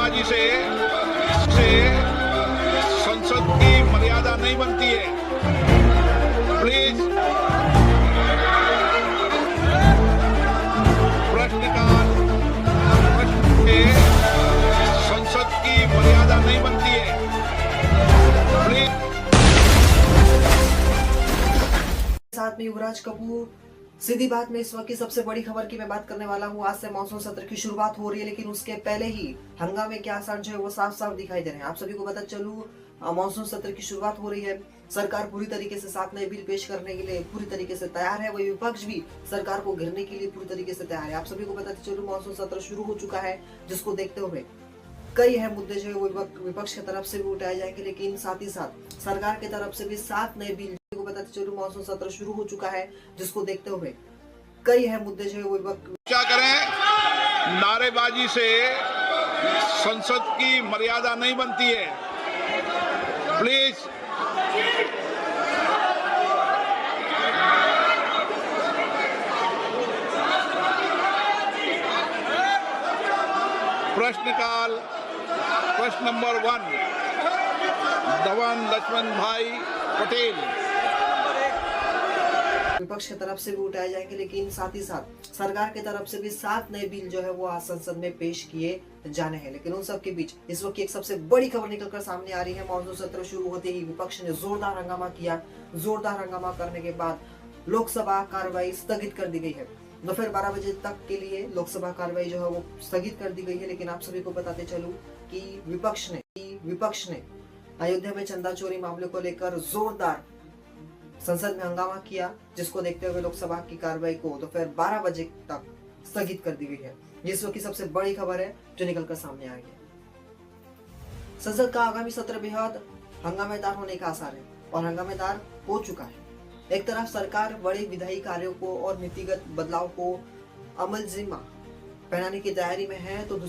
नारेबाजी से संसद की मर्यादा नहीं बनती है। प्लीज प्रश्नकाल से संसद की मर्यादा नहीं बनती है। प्लीज। साथ में युवराज कपूर। सीधी बात में इस वक्त की सबसे बड़ी खबर की मैं बात करने वाला हूँ। आज से मानसून सत्र की शुरुआत हो रही है, लेकिन उसके पहले ही हंगामे के आसार जो है वो साफ साफ दिखाई दे रहे हैं। आप सभी को पता चलूं, मानसून सत्र की शुरुआत हो रही है। सरकार पूरी तरीके से 7 नए बिल पेश करने के लिए पूरी तरीके से तैयार है। वही विपक्ष भी सरकार को घेरने के लिए पूरी तरीके से तैयार है। आप सभी को पता चलूं, मानसून सत्र शुरू हो चुका है, जिसको देखते हुए कई है मुद्दे जो है वो विपक्ष की तरफ से भी उठाए जाएंगे, लेकिन साथ ही साथ सरकार की तरफ से भी 7 नए बिल को पता चलूं, मानसून सत्र शुरू हो चुका है, जिसको देखते हुए कई है मुद्दे जो है वो क्या करें, नारेबाजी से संसद की मर्यादा नहीं बनती है। प्लीज। प्रश्नकाल प्रश्न नंबर 1 धवन लक्ष्मण भाई पटेल। विपक्ष की तरफ से भी उठाए जाएंगे, लेकिन साथ ही साथ सरकार की तरफ से भी 7 नए बिल जो है वो आज संसद में पेश किए जाने हैं। लेकिन उन सब के बीच इस वक्त एक सबसे बड़ी खबर निकलकर सामने आ रही है। मानसून सत्र शुरू होते ही विपक्ष ने जोरदार हंगामा किया। जोरदार हंगामा करने के बाद लोकसभा कार्रवाई स्थगित कर दी गई है। दोपहर 12 बजे तक के लिए लोकसभा कार्रवाई जो है वो स्थगित कर दी गई है। लेकिन आप सभी को बताते चलूं कि विपक्ष ने अयोध्या में चंदा चोरी मामले को लेकर जोरदार संसद में हंगामा किया, जिसको देखते हुए लोकसभा की कार्रवाई को दोपहर 12 बजे तक स्थगित कर दी गई है। जिस वक्त की सबसे बड़ी खबर है जो निकलकर सामने आ रही है। संसद का आगामी सत्र बेहद हंगामेदार होने का आसार है और हंगामेदार हो चुका है। एक तरफ सरकार बड़े विधायी कार्यों को और नीतिगत बदलाव को अमल जिम्मा पहनाने की तैयारी में है, तो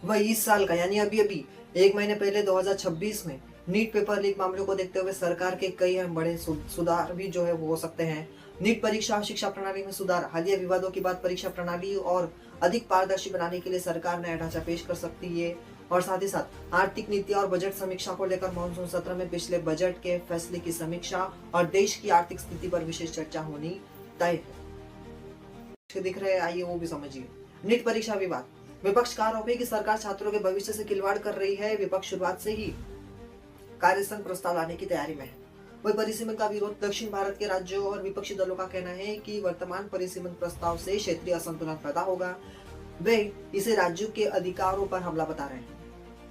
वही इस साल का यानी अभी 1 महीने पहले 2026 में नीट पेपर लीक मामलों को देखते हुए सरकार के कई अहम बड़े सुधार भी जो है वो हो सकते हैं। नीट परीक्षा और शिक्षा प्रणाली में सुधार, हालिया विवादों के बाद परीक्षा प्रणाली और अधिक पारदर्शी बनाने के लिए सरकार नया ढांचा पेश कर सकती है। और साथ ही साथ आर्थिक नीति और बजट समीक्षा को लेकर मानसून सत्र में पिछले बजट के फैसले की समीक्षा और देश की आर्थिक स्थिति पर विशेष चर्चा होनी तय है। दिख रहे, आइए वो भी समझिए। नीट परीक्षा विवाद, विपक्ष का आरोप है कि सरकार छात्रों के भविष्य से खिलवाड़ कर रही है। विपक्ष शुरुआत से ही कार्यस्थल प्रस्ताव लाने की तैयारी में है। वही परिसीमन का विरोध, दक्षिण भारत के राज्यों और विपक्षी दलों का कहना है कि वर्तमान परिसीमन प्रस्ताव से क्षेत्रीय असंतुलन पैदा होगा। वे इसे राज्यों के अधिकारों पर हमला बता रहे हैं।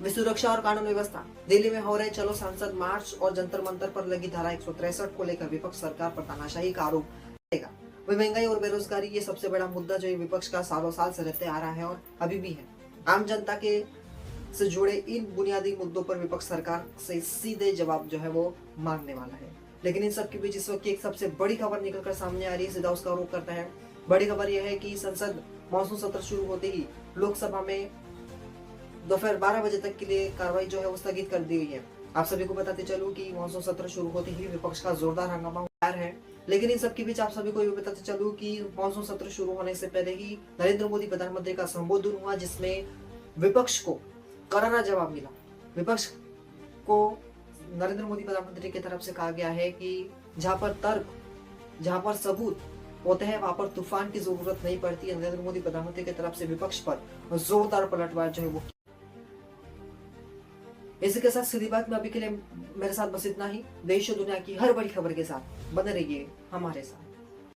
वे सुरक्षा और कानून व्यवस्था, दिल्ली में हो रहे चलो सांसद मार्च और जंतर मंतर पर लगी धारा 163 को लेकर विपक्ष सरकार पर तानाशाही का आरोप करेगा। वही महंगाई और बेरोजगारी, ये सबसे बड़ा मुद्दा जो विपक्ष का सालों साल से रहते आ रहा है और अभी भी है। आम जनता के से जुड़े इन बुनियादी मुद्दों पर विपक्ष सरकार से सीधे जवाब जो है वो मांगने वाला है। लेकिन इन सब के बीच इस वक्त एक सबसे बड़ी खबर निकलकर सामने आ रही है, सीधा उसका आरोप करता है। बड़ी खबर यह है कि संसद मानसून सत्र शुरू होते ही लोकसभा में दोपहर 12 बजे तक के लिए कार्रवाई जो है वो स्थगित कर दी गई है। आप सभी को बताते चलूं कि मानसून सत्र शुरू होते ही विपक्ष का जोरदार हंगामा तैयार है। लेकिन इन सब के बीच आप सभी को ये बताते चलूं कि मानसून सत्र शुरू होने से पहले ही नरेंद्र मोदी प्रधानमंत्री का संबोधन हुआ, जिसमें विपक्ष को करारा जवाब मिला। विपक्ष को नरेंद्र मोदी प्रधानमंत्री की तरफ से कहा गया है कि जहां पर तर्क, जहां पर सबूत होते हैं, वहां पर तूफान की जरूरत नहीं पड़ती है। नरेंद्र मोदी प्रधानमंत्री की तरफ से विपक्ष पर जोरदार पलटवार जो है वो। इसी के साथ सीधी बात में अभी के लिए मेरे साथ बस इतना ही। देश और दुनिया की हर बड़ी खबर के साथ बने रहिए हमारे साथ।